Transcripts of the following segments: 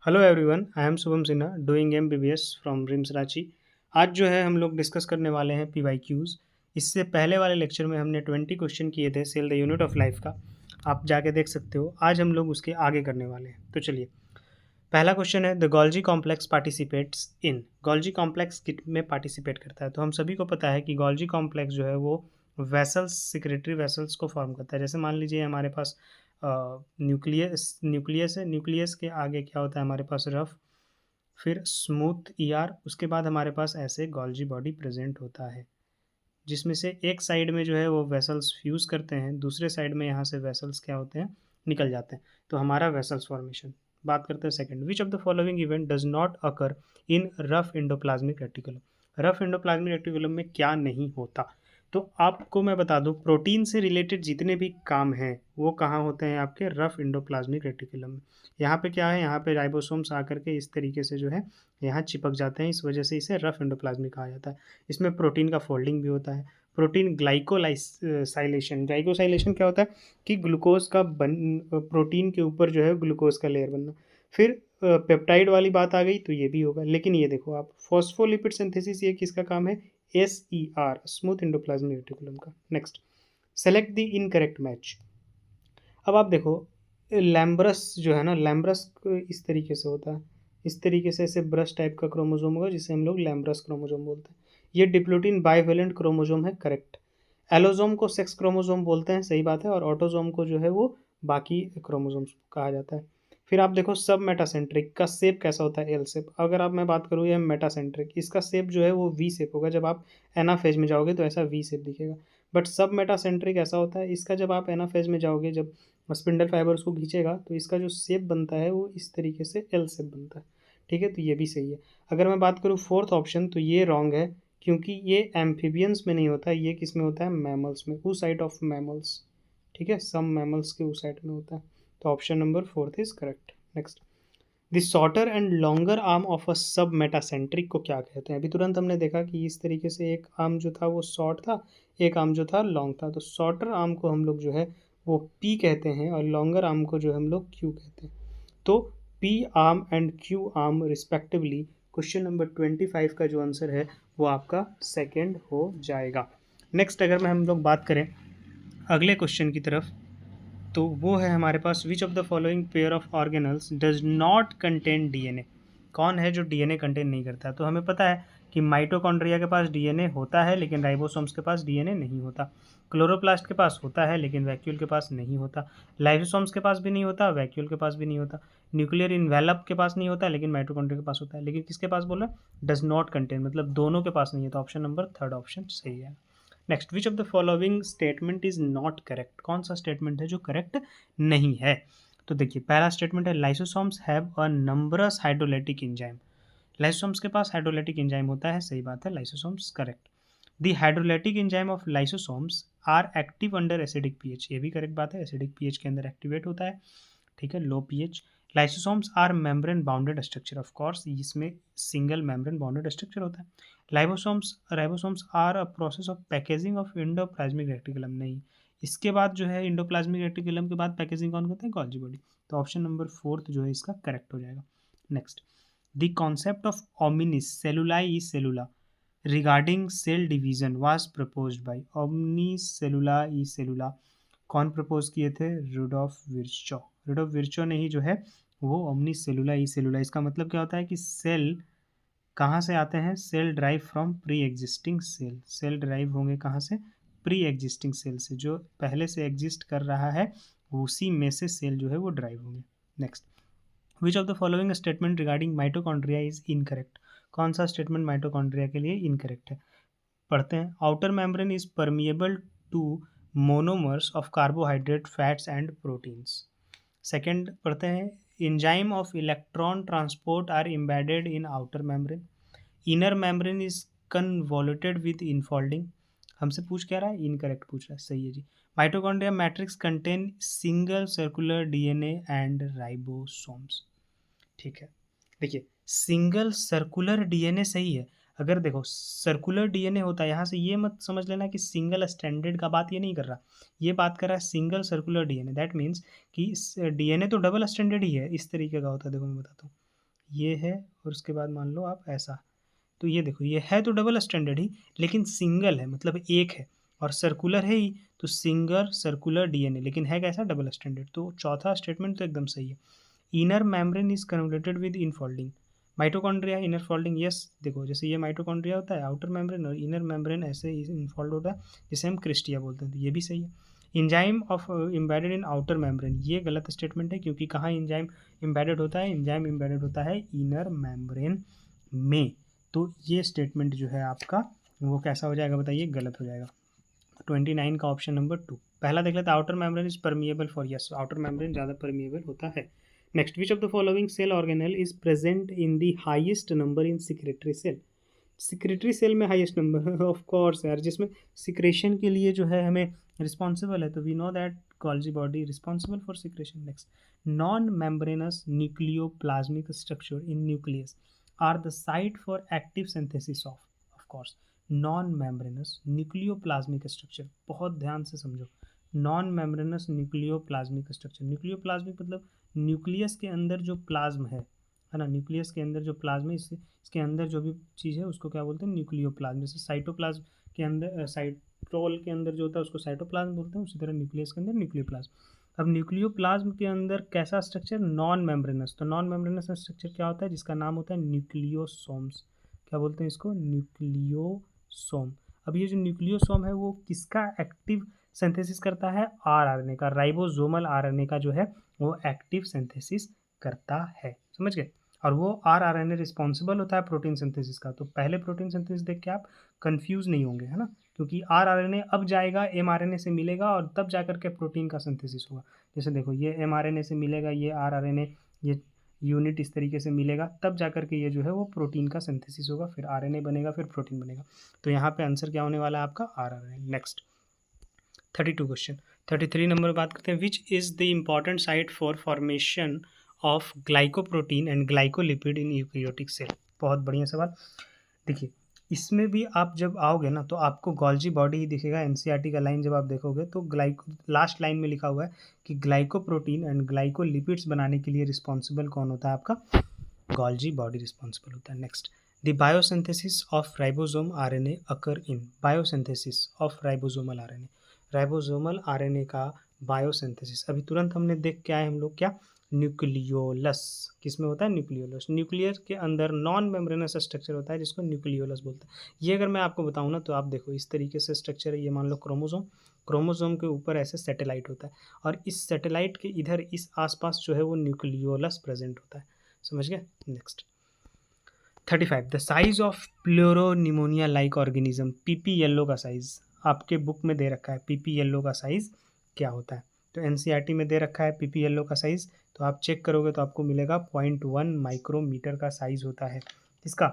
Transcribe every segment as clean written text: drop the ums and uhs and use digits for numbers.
Hello everyone, I am Shubham Sinha doing MBBS from RIMS Ranchi. आज जो है हम लोग डिस्कस करने वाले हैं पीवाईक्यूज़। इससे पहले वाले लेक्चर में हमने 20 क्वेश्चन किए थे cell the unit of life का। आप जाके देख सकते हो। आज हम लोग उसके आगे करने वाले हैं। तो चलिए, पहला क्वेश्चन है the Golgi complex participates in. Golgi complex kit में पार्टिसिपेट करता है। तो हम सभी को पता है कि गोल्जी कॉम्प्लेक्स जो है वो वेसल्स, सिक्रेटरी वेसल्स को फॉर्म करता है। जैसे मान लीजिए हमारे पास न्यूक्लियस न्यूक्लियस है। न्यूक्लियस के आगे क्या होता है हमारे पास? रफ, फिर स्मूथ ईआर, उसके बाद हमारे पास ऐसे गोल्जी बॉडी प्रेजेंट होता है, जिसमें से एक साइड में जो है वो वेसल्स फ्यूज़ करते हैं, दूसरे साइड में यहाँ से वेसल्स क्या होते हैं, निकल जाते हैं। तो हमारा वेसल्स फॉर्मेशन। बात करते हैं second, which of the following event does not occur in rough endoplasmic reticulum. Rough endoplasmic reticulum में क्या नहीं होता? तो आपको मैं बता दूं, प्रोटीन से रिलेटेड जितने भी काम हैं वो कहाँ होते हैं? आपके रफ इंडोप्लाज्मिक रेटिकुलम में। यहाँ पे क्या है? यहाँ पे राइबोसोम्स आकर के इस तरीके से जो है यहाँ चिपक जाते हैं, इस वजह से इसे रफ इंडोप्लाज्मिक कहा जाता है। इसमें प्रोटीन का फोल्डिंग भी होता है। Protein glycosylation. ग्लाइकोसाइलेशन क्या होता है? कि ग्लूकोज का बन प्रोटीन के ऊपर जो है ग्लूकोज का लेयर बनना। फिर पेप्टाइड वाली बात आ गई तो ये भी होगा। लेकिन ये देखो आप, फॉस्फोलिपिड सिंथेसिस ये किसका काम है? SER, स्मूथ एंडोप्लाज्मिक रेटिकुलम का। Next, select the incorrect match. अब आप देखो, लैम्ब्रस जो है ना, लैम्ब्रस इस तरीके से होता है, इस तरीके से ऐसे ब्रश टाइप का क्रोमोजोम होगा जिसे हम लोग लैम्ब्रस क्रोमोजोम बोलते हैं। ये डिप्लोटिन बाइवेलेंट क्रोमोजोम है, करेक्ट। एलोजोम को सेक्स क्रोमोजोम बोलते हैं, सही बात है। और ऑटोजोम को जो है वो बाकी क्रोमोजोम्स कहा जाता है। फिर आप देखो, सब मेटासेंट्रिक का शेप कैसा होता है? L shape. अगर आप मैं बात करूँ, ये मेटासेंट्रिक, इसका शेप जो है वो वी शेप होगा। जब आप एनाफेज में जाओगे तो ऐसा वी शेप दिखेगा। बट सब मेटासेंट्रिक ऐसा होता है, इसका जब आप एनाफेज में जाओगे, जब स्पिंडल फाइबर उसको खींचेगा तो इसका जो शेप बनता है वो इस तरीके से एल शेप बनता है। ठीक है, तो ये भी सही है। अगर मैं बात करूँ फोर्थ ऑप्शन, तो ये रॉन्ग है, क्योंकि ये एम्फीबियंस में नहीं होता है, ये किस में होता है? मैमल्स में, उस साइड ऑफ मैमल्स। ठीक है, सम मैमल्स के उस साइड में होता है। तो option number fourth is correct. Next, the shorter and longer arm of a सब मेटासेंट्रिक को क्या कहते हैं? अभी तुरंत हमने देखा कि इस तरीके से एक आर्म जो था वो शॉर्ट था, एक आर्म जो था लॉन्ग था। तो शॉर्टर आर्म को हम लोग जो है वो पी कहते हैं, और लॉन्गर आर्म को जो हम लोग क्यू कहते हैं। तो P arm and Q arm respectively. Question number 25 का जो आंसर है वो आपका सेकेंड हो जाएगा। नेक्स्ट, अगर मैं हम लोग बात करें अगले क्वेश्चन की तरफ, तो वो है हमारे पास, which of the following pair of organelles does not contain DNA. कौन है जो डीएनए कंटेन नहीं करता है? तो हमें पता है कि माइटोकॉन्ड्रिया के पास डीएनए होता है, लेकिन राइबोसोम्स के पास डीएनए नहीं होता। क्लोरोप्लास्ट के पास होता है, लेकिन वैक्यूल के पास नहीं होता। लाइसोसोम्स के पास भी नहीं होता, वैक्यूल के पास भी नहीं होता। न्यूक्लियर इन्वेलप के पास नहीं होता, लेकिन माइटोकॉन्ड्रिया के पास होता है। लेकिन किसके पास बोला? डज नॉट कंटेन, मतलब दोनों के पास नहीं है। तो ऑप्शन नंबर थर्ड ऑप्शन सही है। Next, which of the following statement is not correct. कौन सा स्टेटमेंट है जो करेक्ट नहीं है? तो देखिए, पहला स्टेटमेंट है lysosomes have a numbers hydrolytic enzyme. Lysosomes के पास हाइड्रोलाइटिक एंजाइम होता है, सही बात है, लाइसोसोम्स correct. The hydrolytic enzyme of lysosomes are active under acidic pH, ये भी करेक्ट बात है, एसिडिक पीएच के अंदर एक्टिवेट होता है। ठीक है, low pH. Lysosomes are membrane bounded structure, of course इसमें सिंगल मेम्ब्रेन बाउंडेड स्ट्रक्चर होता है। Ribosomes are a process of packaging of endoplasmic reticulum, नहीं। इसके बाद जो है इंडोप्लाज्मिक रेटिकुलम के बाद पैकेजिंग कौन करते हैं? Golgi body. तो ऑप्शन नंबर फोर्थ जो है इसका करेक्ट हो जाएगा। Next, the concept of omnis cellula e cellula regarding cell division was proposed by. Omnis cellula e cellula कौन प्रपोज किए थे? Rudolf Virchow. रुडोल्फ विर्चो ने ही जो है वो ओमनिस सेलुला ई सेलुला, इसका मतलब क्या होता है कि सेल कहाँ से आते हैं? Cell derive from pre existing cell. Cell derive होंगे कहाँ से? प्री एग्जिस्टिंग सेल से, जो पहले से एग्जिस्ट कर रहा है उसी में से सेल जो है वो ड्राइव होंगे। Next, which of the following statement regarding mitochondria is incorrect. कौन सा स्टेटमेंट माइटोकॉन्ड्रिया के लिए इनकरेक्ट है? पढ़ते हैं, outer membrane is permeable to monomers of carbohydrate, fats and proteins. Second पढ़ते हैं, enzyme of electron transport are embedded in outer membrane. Inner membrane is convoluted with infolding. हमसे पूछ क्या रहा है? इनकरेक्ट पूछ रहा है, सही है जी। Mitochondria matrix contain single circular DNA and ribosomes. ठीक है, देखिए, सिंगल सर्कुलर डीएनए सही है। अगर देखो सर्कुलर डीएनए होता है, यहाँ से ये मत समझ लेना कि सिंगल स्टैंडर्ड का बात ये नहीं कर रहा, ये बात कर रहा है single circular DNA. That means कि डीएनए तो डबल स्टैंडर्ड ही है, इस तरीके का होता है। देखो मैं बताता हूँ, ये है और उसके बाद मान लो आप ऐसा, तो ये देखो ये है तो डबल स्टैंडर्ड ही, लेकिन सिंगल है मतलब एक है, और सर्कुलर है ही, तो सिंगल सर्कुलर डीएनए, लेकिन है कैसा, डबल स्टैंडर्ड। तो चौथा स्टेटमेंट तो एकदम सही है। Inner membrane is converted with infolding. Mitochondria inner folding, yes देखो जैसे ये माइटोकॉन्ड्रिया होता है आउटर मेम्ब्रेन, और इनर मेम्ब्रेन ऐसे इनफोल्ड होता है, जिसे हम क्रिस्टिया बोलते हैं, तो ये भी सही है। Enzyme of embedded in outer membrane, ये गलत स्टेटमेंट है, क्योंकि कहाँ इंजाइम इम्बेडेड होता है, इंजाइम इम्बेडेड होता है इनर मेम्ब्रेन में। तो ये स्टेटमेंट जो है आपका वो कैसा हो जाएगा बताइए, गलत हो जाएगा। 29 का ऑप्शन नंबर 2 पहला देख लेते हैं। Outer membrane is permeable for, yes outer membrane ज़्यादा परमिएबल होता है। Next, which of the following cell organelle is present in the highest number in secretory cell. Secretory cell में हाईएस्ट नंबर है of course यार, जिसमें secretion के लिए जो है हमें रिस्पॉन्सिबल है, तो we know that Golgi body responsible for secretion. Next, non membranous nucleoplasmic structure in nucleus are the site for active synthesis of course non membranous nucleoplasmic structure, बहुत ध्यान से समझो। Non membranous nucleoplasmic structure, nucleoplasmic मतलब nucleus के अंदर जो plasm है ना, न्यूक्लियस के अंदर जो प्लाज्म है, इसके अंदर जो भी चीज़ है उसको क्या बोलते हैं, न्यूक्लियोप्लाज्म। जैसे साइटोप्लाज्म के अंदर साइटोल के अंदर जो होता है उसको साइटोप्लाज्म बोलते हैं, उसी तरह न्यूक्लियस के अंदर न्यूक्लियोप्लाज्म। अब न्यूक्लियोप्लाज्म के अंदर कैसा स्ट्रक्चर, नॉन मेम्ब्रेनस, तो नॉन मेम्ब्रेनस स्ट्रक्चर क्या होता है, जिसका नाम होता है न्यूक्लियोसोम्स। क्या बोलते हैं इसको, न्यूक्लियोसोम। अब ये जो न्यूक्लियोसोम है वो किसका एक्टिव सिंथेसिस करता है, आरएनए का, राइबोसोमल आरएनए का जो है वो एक्टिव सिंथेसिस करता है, समझ गए। और वो आरएनए रिस्पॉन्सिबल होता है प्रोटीन सिंथेसिस का। तो पहले प्रोटीन सिंथेसिस देख के आप कंफ्यूज नहीं होंगे, है ना, क्योंकि आरएनए अब जाएगा एमआरएनए से मिलेगा और तब जाकर के प्रोटीन का सिंथेसिस होगा। जैसे देखो ये एमआरएनए से मिलेगा, ये आरएनए, ये यूनिट इस तरीके से मिलेगा, तब जाकर के ये जो है वो प्रोटीन का सिंथेसिस होगा, फिर आरएनए बनेगा, फिर प्रोटीन बनेगा। तो यहाँ पे आंसर क्या होने वाला है आपका, आरएनए। नेक्स्ट 32 क्वेश्चन, 33 नंबर बात करते हैं। Which is the important site for formation of glycoprotein and glycolipid in eukaryotic cell. बहुत बढ़िया सवाल। देखिए इसमें भी आप जब आओगे ना तो आपको गोल्जी बॉडी ही दिखेगा। एनसीईआरटी का लाइन जब आप देखोगे तो लास्ट लाइन में लिखा हुआ है कि ग्लाइकोप्रोटीन एंड ग्लाइकोलिपिड्स बनाने के लिए रिस्पॉन्सिबल कौन होता है, आपका गोल्जी बॉडी रिस्पॉन्सिबल होता है। Next, the biosynthesis of ribosome RNA occur in, biosynthesis of ribosomal RNA, ribosomal RNA का बायोसिंथेसिस अभी तुरंत हमने देख के आए हम लोग, क्या, न्यूक्लियोलस। किसमें होता है, न्यूक्लियोलस। न्यूक्लियर के अंदर नॉन मेम्ब्रेनस स्ट्रक्चर होता है जिसको न्यूक्लियोलस बोलते हैं। ये अगर मैं आपको बताऊं ना तो आप देखो इस तरीके से स्ट्रक्चर है, ये मान लो क्रोमोसोम, क्रोमोसोम के ऊपर ऐसे सैटेलाइट होता है, और इस सैटेलाइट के इधर इस आसपास जो है वो न्यूक्लियोलस प्रेजेंट होता है, समझ गए। Next 35, the size of pleuropneumonia like organism, P P L O का साइज आपके बुक में दे रखा है, पीपी येलो का साइज क्या होता है, तो एनसीईआरटी में दे रखा है पीपी येलो का साइज, तो आप चेक करोगे तो आपको मिलेगा 0.1 माइक्रोमीटर का साइज होता है। किसका,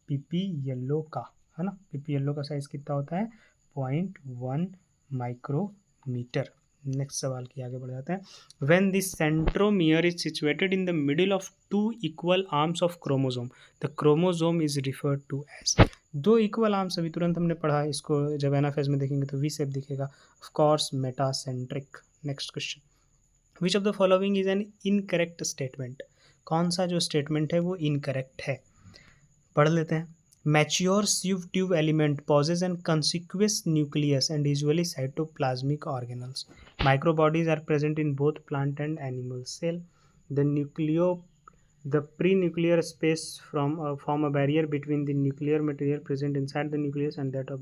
पीपी येलो का, है ना, पीपी येलो का साइज कितना होता है, 0.1 माइक्रोमीटर। नेक्स्ट सवाल की आगे बढ़ जाते हैं। When this centromere is situated in the middle of two equal arms of chromosome, the chromosome is referred to as, दो इक्वल आर्म्स अभी तुरंत हमने पढ़ा, इसको जब एनाफेज में देखेंगे तो वी शेप दिखेगा, of course metacentric. Next question, which of the following is an incorrect statement, कौन सा जो स्टेटमेंट है वो इनकरेक्ट है, पढ़ लेते हैं। Mature sieve tube element possess an conspicuous nucleus and usually cytoplasmic organelles. Microbodies are present in both plant and animal cell. The prenuclear space form a barrier between the nuclear material present inside the nucleus and that of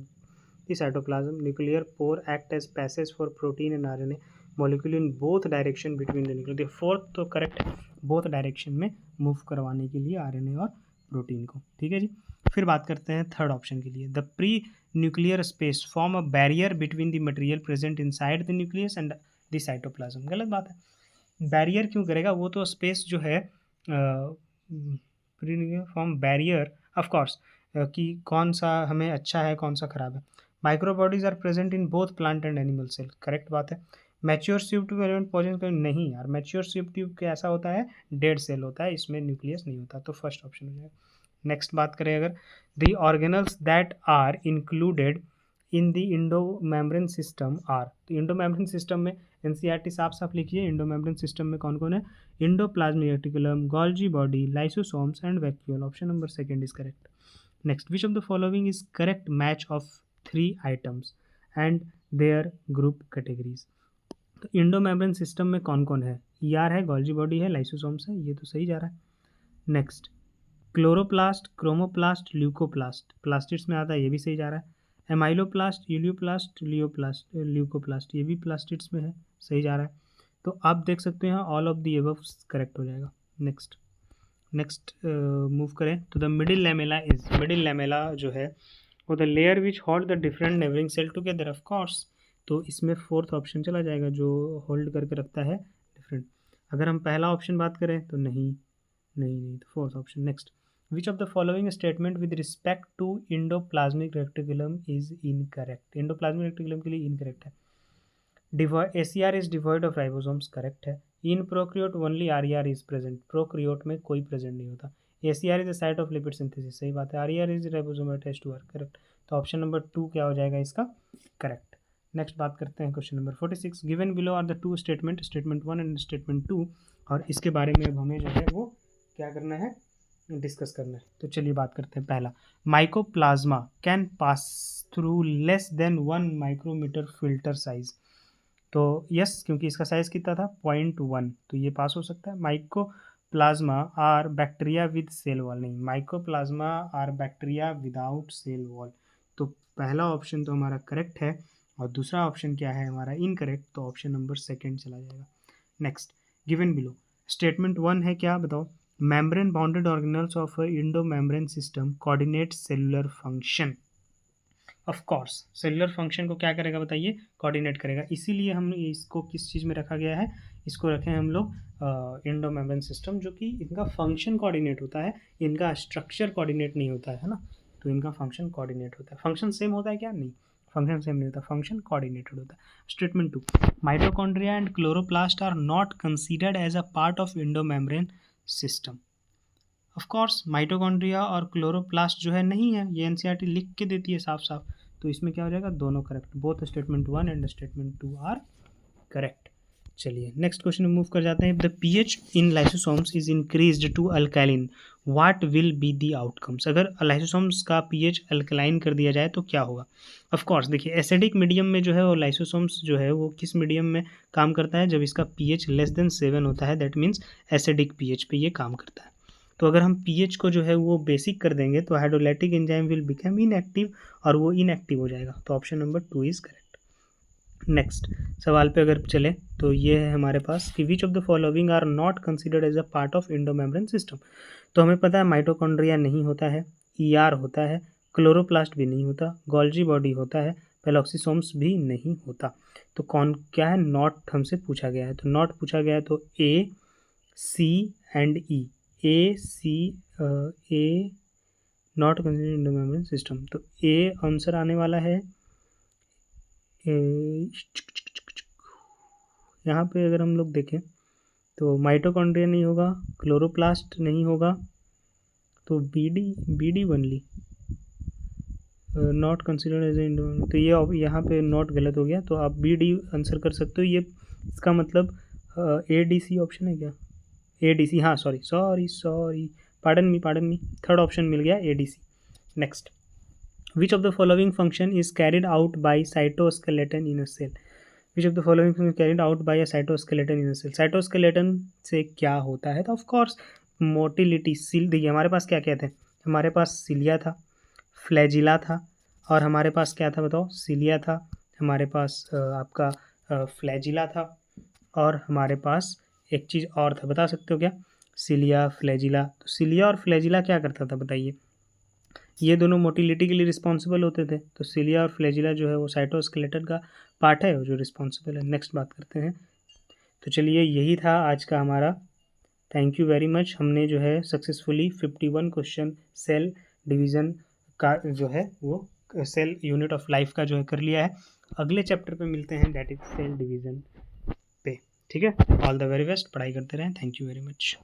the cytoplasm. Nuclear pore act as passage for protein and RNA molecule in both direction between the nucleus. Fourth तो correct है, both direction में move करवाने के लिए RNA और protein को, ठीक है जी। फिर बात करते हैं थर्ड ऑप्शन के लिए, the pre nuclear space form a barrier between the material present inside the nucleus and the cytoplasm. गलत बात है, बैरियर क्यों करेगा, वो तो स्पेस जो है pre nuclear form barrier of course, कि कौन सा हमें अच्छा है कौन सा खराब है। Microbodies are present in both plant and animal cell, correct बात है। Mature sieve tube element present नहीं यार, मैच्योर सिव ट्यूब कैसा होता है, डेड सेल होता है, इसमें न्यूक्लियस नहीं होता, तो फर्स्ट ऑप्शन हो जाएगा। नेक्स्ट बात करें अगर, the organelles that are included in the endo membrane system are, तो इंडो मेम्ब्रेन सिस्टम में एनसीईआरटी साफ साफ लिखिए, इंडोमेम्ब्रेन सिस्टम में कौन कौन है? Endoplasmic reticulum, Golgi body, lysosomes and vacuole. Option number second is correct. Next, which of the following is correct match of 3 items and their group categories. तो endomembrane system में कौन कौन है? ईआर है, गोल्जी बॉडी है, lysosomes है, ये तो सही जा रहा है। Next, chloroplast, chromoplast, leucoplast, plastids में आता है, ये भी सही जा रहा है। एमाइलोप्लास्ट, यूलियोप्लास्ट, लियोप्लास्ट, ल्यूकोप्लास्ट, ये भी प्लास्टिड्स में है, सही जा रहा है। तो आप देख सकते हैं all of the above correct हो जाएगा। नेक्स्ट मूव करें तो द मिडिल लैमेला जो है वो the layer which hold the different neighbouring cell together, of course. तो इसमें फोर्थ ऑप्शन चला जाएगा जो होल्ड करके रखता है डिफरेंट। अगर हम पहला ऑप्शन बात करें तो नहीं, तो fourth option. Next, which of the following statement with respect to endoplasmic reticulum is incorrect. Endoplasmic reticulum के लिए इनकरेक्ट है। ACR is devoid of ribosomes, correct है। In prokaryote only RER is present, prokaryote में कोई present नहीं होता। ACR is the site of lipid synthesis, सही बात है। RER is ribosome attached to R, correct. तो ऑप्शन नंबर 2 क्या हो जाएगा इसका? करेक्ट। नेक्स्ट बात करते हैं question number 46। Given below are the 2 statement 1 and statement 2, और इसके बारे में अब हमें जो है वो क्या करना है, डिस्कस करना है। तो चलिए बात करते हैं। पहला, mycoplasma can pass through less than 1 micrometre filter size. तो यस, क्योंकि इसका साइज कितना था 0.1, तो ये पास हो सकता है। Mycoplasma are bacteria with cell wall, नहीं, mycoplasma are bacteria without cell wall. तो पहला ऑप्शन तो हमारा करेक्ट है और दूसरा ऑप्शन क्या है हमारा? इनकरेक्ट। तो ऑप्शन नंबर सेकंड चला जाएगा। नेक्स्ट, गिवन बिलो स्टेटमेंट 1 है क्या, बताओ? Membrane bounded organelles of endomembrane system coordinate cellular function. Of course, cellular function को क्या करेगा बताइए? कोऑर्डिनेट करेगा। इसीलिए हम इसको किस चीज़ में रखा गया है? इसको रखे हैं हम लोग इंडोमेम्ब्रेन सिस्टम, जो कि इनका फंक्शन कोऑर्डिनेट होता है, इनका स्ट्रक्चर कोऑर्डिनेट नहीं होता है ना। तो इनका फंक्शन कोऑर्डिनेट होता है। फंक्शन सेम होता है क्या? नहीं, फंक्शन सेम नहीं होता, फंक्शन कोऑर्डिनेटेड होता है। Statement 2, mitochondria and chloroplast are not considered as a part of endomembrane system. Of course, mitochondria और क्लोरोप्लास्ट जो है नहीं है, ये एनसीईआरटी लिख के देती है साफ साफ। तो इसमें क्या हो जाएगा? दोनों correct, both statement 1 and statement 2 are correct. चलिए नेक्स्ट क्वेश्चन में मूव कर जाते हैं। The pH in lysosomes is increased to alkaline, what will be the outcomes. अगर लाइसोसोम्स का pH अल्कलाइन कर दिया जाए तो क्या होगा? ऑफ कोर्स देखिए, एसिडिक मीडियम में जो है वो लाइसोसोम्स जो है वो किस मीडियम में काम करता है? जब इसका pH लेस देन 7 होता है, दैट मीन्स एसिडिक pH पे ये काम करता है। तो अगर हम pH को जो है वो बेसिक कर देंगे तो hydrolytic enzyme will become inactive, और वो इनएक्टिव हो जाएगा। तो option number 2 is correct. Next सवाल पे अगर चले तो ये है हमारे पास कि which of the following are not considered as a part of endomembrane system. तो हमें पता है माइटोकॉन्ड्रिया नहीं होता है, ER होता है, क्लोरोप्लास्ट भी नहीं होता, गोल्जी बॉडी होता है, पेलॉक्सीसोम्स भी नहीं होता। तो कौन क्या है? नॉट हमसे पूछा गया है। तो नॉट पूछा गया है तो A, C and E। A not considered endomembrane system, तो A आंसर आने वाला है। यहाँ पे अगर हम लोग देखें तो माइटोकॉन्ड्रिया नहीं होगा, क्लोरोप्लास्ट नहीं होगा, तो BD only not considered as endomembrane. तो ये यहाँ पे नॉट गलत हो गया, तो आप BD आंसर कर सकते हो। ये इसका मतलब ADC ऑप्शन है क्या? ADC, हाँ, sorry, pardon me, third option मिल गया ADC। Next, which of the following function is carried out by cytoskeleton in a cell. Which of the following function carried out by a cytoskeleton in a cell. Cytoskeleton से क्या होता है? तो of course motility. देखिए हमारे पास क्या क्या थे? हमारे पास सिलिया था, फ्लैजिला था, और हमारे पास क्या था बताओ? सिलिया था, हमारे पास आपका फ्लैजिला था, और हमारे पास एक चीज़ और था, बता सकते हो क्या? Cilia, flagella. तो सिलिया और फ्लैजिला क्या करता था बताइए? ये दोनों मोटिलिटी के लिए रिस्पॉन्सिबल होते थे। तो सिलिया और फ्लैजिला जो है वो साइटोस्केलेटन का पार्ट है जो रिस्पॉन्सिबल है। नेक्स्ट बात करते हैं। तो चलिए यही था आज का हमारा। Thank you very much. हमने जो है सक्सेसफुली 51 क्वेश्चन सेल डिवीज़न का जो है वो सेल यूनिट ऑफ लाइफ का जो है कर लिया है। अगले चैप्टर पे मिलते हैं, दैट इज सेल डिवीज़न पे। ठीक है, ऑल द वेरी बेस्ट, पढ़ाई करते रहें। Thank you very much.